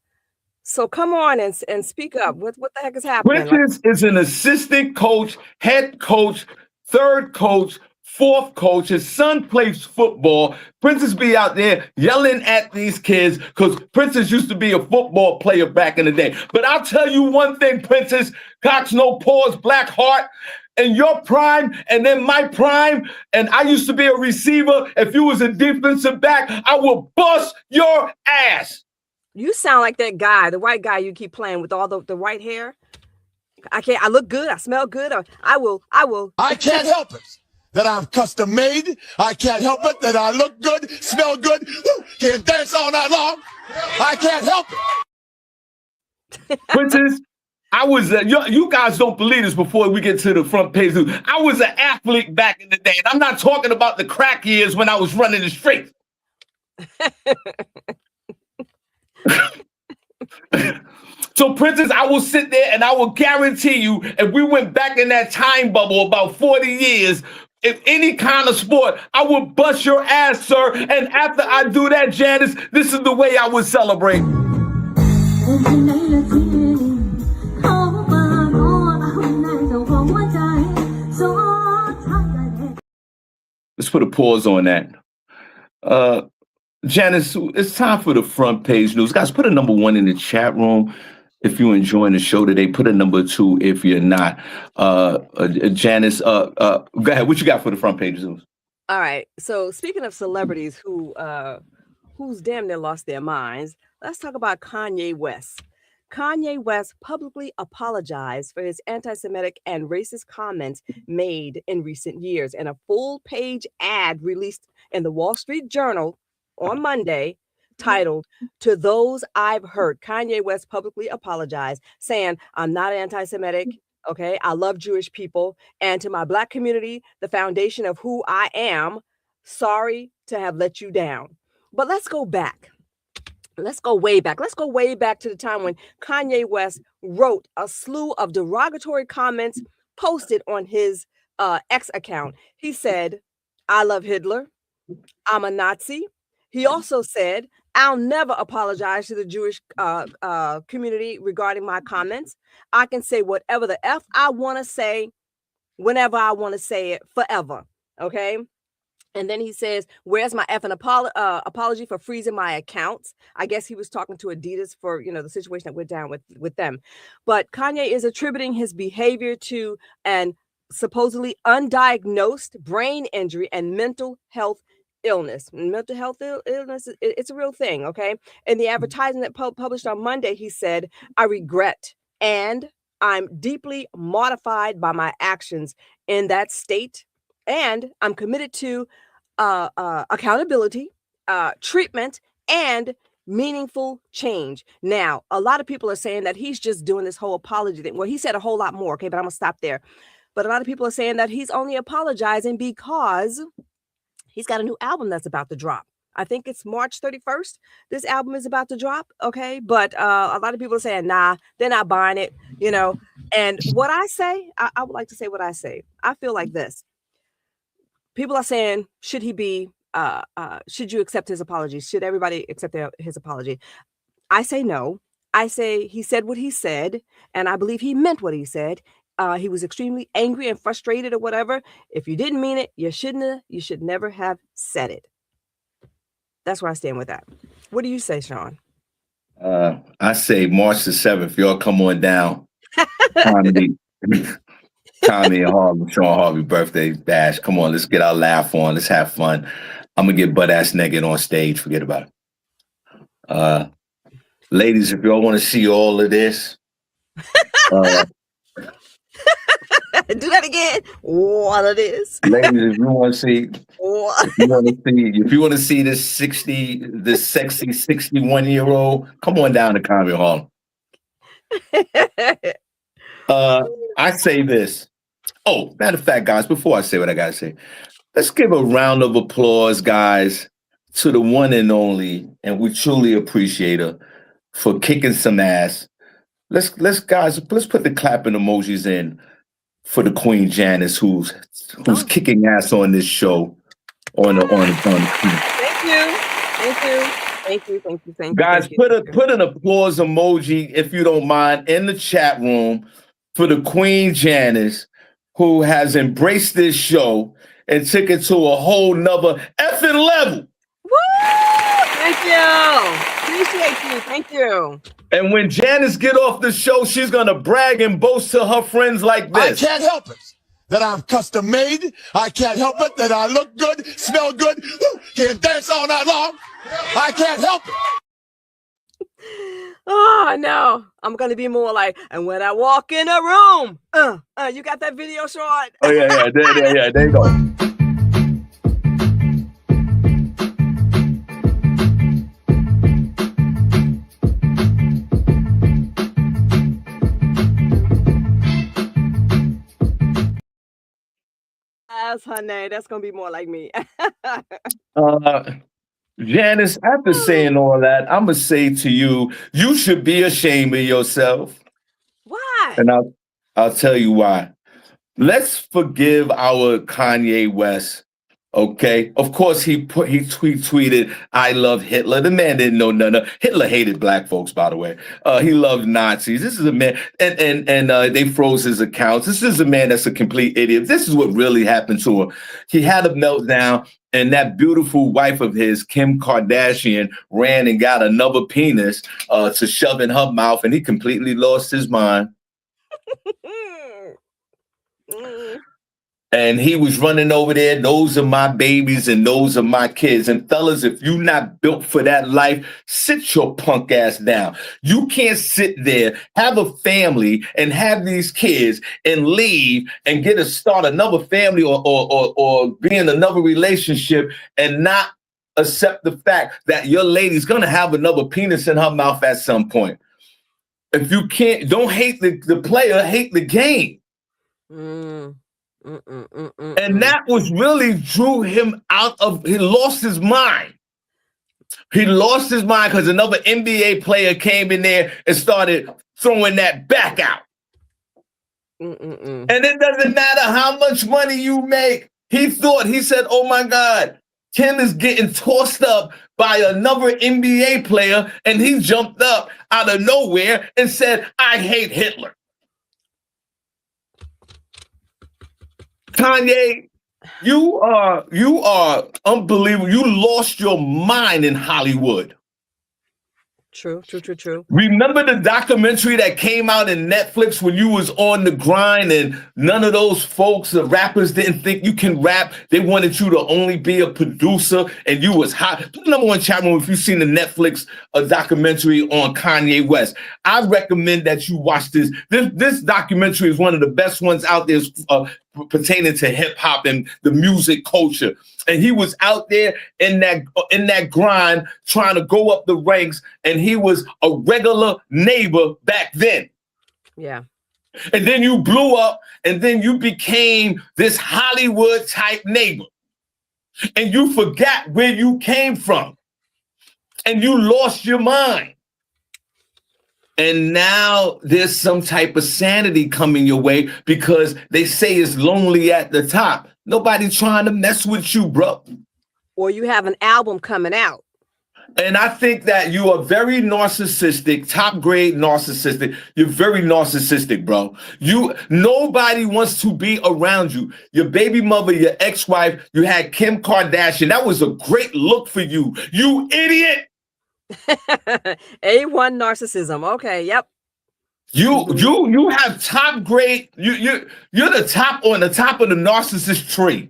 So come on and speak up. What the heck is happening?
Princess is an assistant coach, head coach, third coach, fourth coach. His son plays football. Princess be out there yelling at these kids because Princess used to be a football player back in the day. But I'll tell you one thing, Princess Cox No Pause, Black Heart, in your prime and then my prime, and I used to be a receiver. If you was a defensive back, I will bust your ass.
You sound like that guy, the white guy you keep playing with all the white hair. I look good, I smell good, or I will.
I can't help it that I'm custom made. I can't help it that I look good, smell good, can dance all night long. I can't help it.
Princess, I was you guys don't believe this before we get to the front page. I was an athlete back in the day, and I'm not talking about the crack years when I was running the streets. So, Princess, I will sit there and I will guarantee you, if we went back in that time bubble about 40 years, if any kind of sport, I would bust your ass, sir. And after I do that, Janice, this is the way I would celebrate. Let's put a pause on that. Janice, it's time for the front page news. Guys, put a number 1 in the chat room if you're enjoying the show today. Put a number 2 if you're not. Janice, go ahead. What you got for the front page news?
All right. So speaking of celebrities who's damn near lost their minds, let's talk about Kanye West. Kanye West publicly apologized for his anti-Semitic and racist comments made in recent years. In a full-page ad released in the Wall Street Journal on Monday, titled "To Those I've Hurt," Kanye West publicly apologized, saying, "I'm not anti-Semitic. Okay, I love Jewish people, and to my Black community, the foundation of who I am, sorry to have let you down." But let's go back. Let's go way back. Let's go way back to the time when Kanye West wrote a slew of derogatory comments posted on his X account. He said, "I love Hitler. I'm a Nazi." He also said, "I'll never apologize to the Jewish community regarding my comments. I can say whatever the F I want to say, whenever I want to say it, forever." Okay. And then he says, "Where's my effing apology for freezing my accounts?" I guess he was talking to Adidas for, the situation that went down with them. But Kanye is attributing his behavior to an supposedly undiagnosed brain injury and mental health illness. Mental health illness, it's a real thing, okay? In the advertisement that published on Monday, he said, "I regret and I'm deeply mortified by my actions in that state, and I'm committed to accountability, treatment, and meaningful change." Now, a lot of people are saying that he's just doing this whole apology thing. Well, he said a whole lot more, okay, but I'm gonna stop there. But a lot of people are saying that he's only apologizing because he's got a new album that's about to drop. I think it's March 31st. This album is about to drop, okay? But a lot of people are saying, nah, they're not buying it, And what I say, I would like to say what I say. I feel like this. People are saying, should he be, should you accept his apology? Should everybody accept his apology? I say no. I say he said what he said, and I believe he meant what he said. He was extremely angry and frustrated or whatever. If you didn't mean it, you should never have said it. That's where I stand with that. What do you say, Shawn?
I say March the 7th. Y'all come on down. Tommy, Tommy and Harvey, Shawn Harvey birthday bash. Come on, let's get our laugh on. Let's have fun. I'm gonna get butt ass naked on stage. Forget about it. Ladies, if y'all want to see all of this,
Do that again. All of this.
ladies, if you want to see,
What?
if you want to see this sexy 61-year-old, come on down to Comedy Hall. I say this. Oh, matter of fact, guys, before I say what I gotta say, let's give a round of applause, guys, to the one and only, and we truly appreciate her for kicking some ass. Let's put the clapping emojis in for the Queen Janice, who's kicking ass on this show. On the
Thank you.
guys, put an applause emoji if you don't mind in the chat room for the Queen Janice, who has embraced this show and took it to a whole nother effing level.
Woo! Thank you. Appreciate you. Thank you.
And when Janice get off the show, she's gonna brag and boast to her friends like this.
I can't help it that I'm custom made. I can't help it that I look good, smell good, can dance all night long. I can't help it.
Oh no, I'm gonna be more like, and when I walk in a room, you got that video, Shawn?
Oh yeah, there you go.
Yes, honey, that's gonna be more like me.
Janice, after saying all that, I'm gonna say to you, you should be ashamed of yourself.
Why?
And I'll tell you why. Let's forgive our Kanye West. Okay, of course he tweeted, "I love Hitler." The man didn't know none of Hitler. Hated black folks, by the way. He loved Nazis. This is a man, and they froze his accounts. This is a man that's a complete idiot. This is what really happened to him. He had a meltdown, and that beautiful wife of his, Kim Kardashian, ran and got another penis to shove in her mouth, and he completely lost his mind. And he was running over there. Those are my babies and those are my kids. And fellas, if you're not built for that life, sit your punk ass down. You can't sit there, have a family and have these kids and leave and start another family or be in another relationship and not accept the fact that your lady's going to have another penis in her mouth at some point. If you can't, don't hate the player, hate the game. And that was really drew him out of, he lost his mind. He lost his mind because another NBA player came in there and started throwing that back out. And it doesn't matter how much money you make. He said, oh my God, Kim is getting tossed up by another NBA player. And he jumped up out of nowhere and said, I hate Hitler. Kanye, you are unbelievable. You lost your mind in Hollywood.
True.
Remember the documentary that came out in Netflix when you was on the grind and none of those folks, the rappers, didn't think you can rap. They wanted you to only be a producer and you was hot. Put the number one chat room if you've seen the Netflix documentary on Kanye West. I recommend that you watch this. This documentary is one of the best ones out there pertaining to hip hop and the music culture. And he was out there in that grind trying to go up the ranks, and he was a regular neighbor back then.
Yeah.
And then you blew up, and then you became this Hollywood type neighbor. And you forgot where you came from. And you lost your mind. And now there's some type of sanity coming your way because they say it's lonely at the top. Nobody trying to mess with you, bro.
Or you have an album coming out.
And I think that you are very narcissistic, top grade narcissistic. You're very narcissistic, bro. Nobody wants to be around you. Your baby mother, your ex-wife, you had Kim Kardashian. That was a great look for you. You idiot.
A1 narcissism. Okay, yep.
You have top grade. You're the top on the top of the narcissist tree.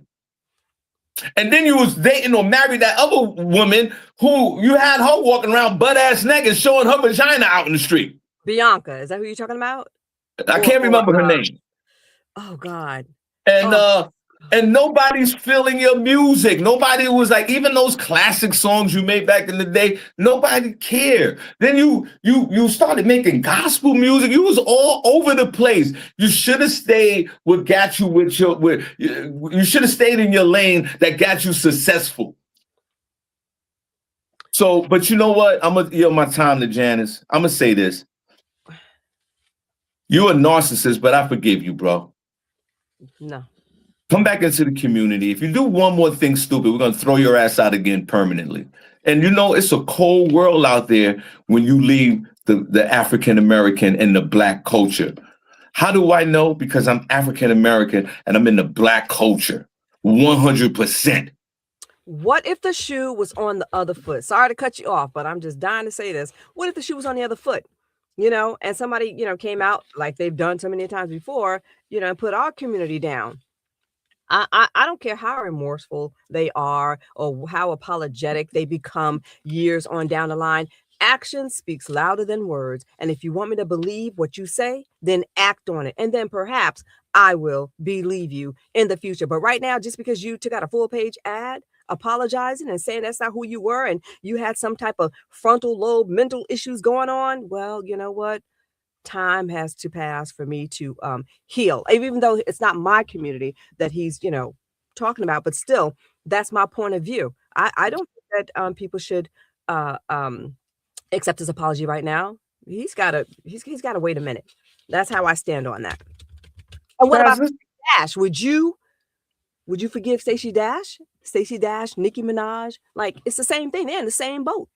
And then you was dating or married that other woman who you had her walking around butt ass naked, showing her vagina out in the street.
Bianca, is that who you're talking about?
I can't remember her name.
Oh God.
And nobody's feeling your music. Nobody was like, even those classic songs you made back in the day, nobody cared. Then you started making gospel music. You was all over the place. You should have stayed what got you you should have stayed in your lane that got you successful. So, but you know what? I'm gonna yield my time to Janice. I'm gonna say this. You're a narcissist, but I forgive you, bro.
No.
Come back into the community. If you do one more thing stupid, we're going to throw your ass out again permanently. And you know, it's a cold world out there when you leave the African-American and the Black culture. How do I know? Because I'm African-American and I'm in the Black culture. 100%.
What if the shoe was on the other foot? Sorry to cut you off, but I'm just dying to say this. What if the shoe was on the other foot? And somebody, came out like they've done so many times before, and put our community down. I don't care how remorseful they are or how apologetic they become years on down the line. Action speaks louder than words. And if you want me to believe what you say, then act on it. And then perhaps I will believe you in the future. But right now, just because you took out a full page ad apologizing and saying that's not who you were and you had some type of frontal lobe mental issues going on, well, you know what? Time has to pass for me to heal, even though it's not my community that he's talking about, but still that's my point of view. I don't think that people should accept his apology right now. He's got to wait a minute. That's how I stand on that. And what about Dash? Would you forgive Stacey Dash, Nicki Minaj? Like, it's the same thing. They're in the same boat.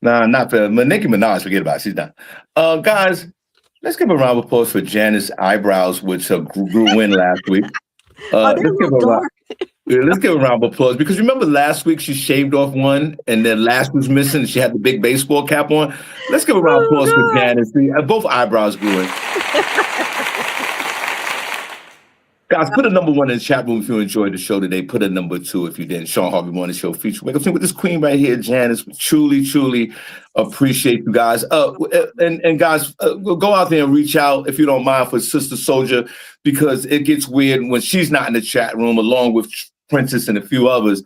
Nah, not for Nicki Minaj. Forget about it. She's done. Guys, let's give a round of applause for Janice's eyebrows, which grew in last week. Let's give a round of applause because remember last week she shaved off one and then last was missing and she had the big baseball cap on. Let's give a round of applause for Janice. Both eyebrows grew in. Guys, put a number 1 in the chat room if you enjoyed the show today. Put a number 2 if you didn't. Shawn Harvey Morning Show feature. Wake up with this queen right here, Janice. We truly appreciate you guys. And guys, go out there and reach out if you don't mind for Sister Soldier because it gets weird when she's not in the chat room along with Princess and a few others.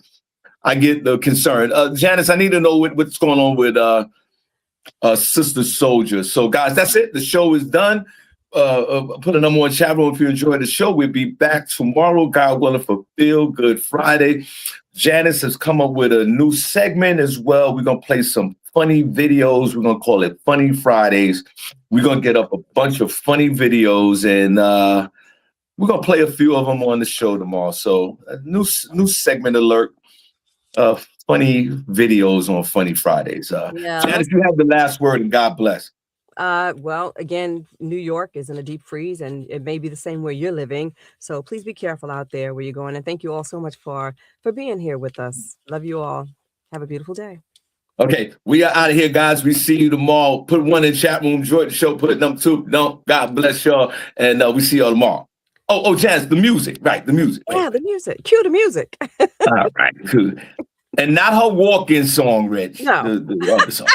I get the concern. Janice, I need to know what's going on with Sister Soldier. So, guys, that's it. The show is done. Put a number 1 chat room if you enjoyed the show. We'll be back tomorrow, God willing, for Feel Good Friday. Janice has come up with a new segment as well. We're going to play some funny videos. We're going to call it Funny Fridays. We're going to get up a bunch of funny videos and we're going to play a few of them on the show tomorrow. So a new segment alert. Funny videos on Funny Fridays. Janice, you have the last word and God bless.
Well, again, New York is in a deep freeze and it may be the same where you're living. So please be careful out there where you're going. And thank you all so much for being here with us. Love you all. Have a beautiful day.
Okay, we are out of here, guys. We see you tomorrow. Put 1 in the chat room. Enjoy the show. Put number 2. No, God bless y'all. And we see y'all tomorrow. Oh, Janice, the music. Right, the music.
Yeah, the music. Cue the music.
All right, cool. And not her walk-in song, Rich.
No.
The other song.